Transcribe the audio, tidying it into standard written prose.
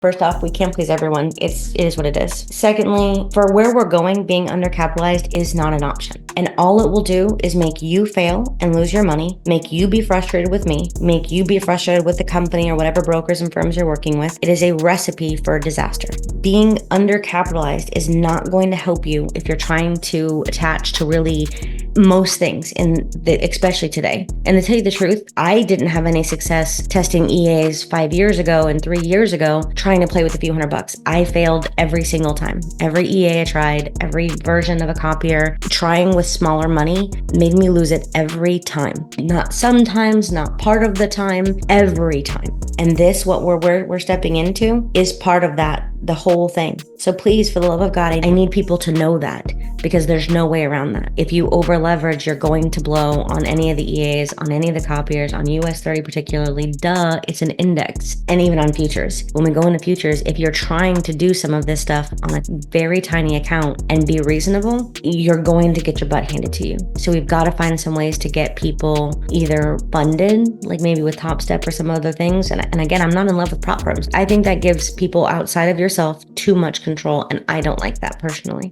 First off, we can't please everyone. It is what it is. Secondly, for where we're going, being undercapitalized is not an option. And all it will do is make you fail and lose your money, make you be frustrated with me, make you be frustrated with the company or whatever brokers and firms you're working with. It is a recipe for disaster. Being undercapitalized is not going to help you if you're trying to attach to really most things especially today. And to tell you the truth, I didn't have any success testing EAs 5 years ago and 3 years ago trying to play with a few $100. I failed every single time. Every EA I tried, every version of a copier, trying with smaller money made me lose it every time. Not sometimes, not part of the time, every time. And this, what we're stepping into, is part of that, the whole thing. So please, for the love of God, I need people to know that, because there's no way around that. If you over leverage, you're going to blow on any of the EAs, on any of the copiers, on US 30 particularly. Duh, it's an index. And even on futures. When we go into futures, if you're trying to do some of this stuff on a very tiny account and be reasonable, you're going to get your butt handed to you. So we've got to find some ways to get people either funded, like maybe with Top Step or some other things. And again, I'm not in love with prop firms. I think that gives people outside of yourself too much control, and I don't like that personally.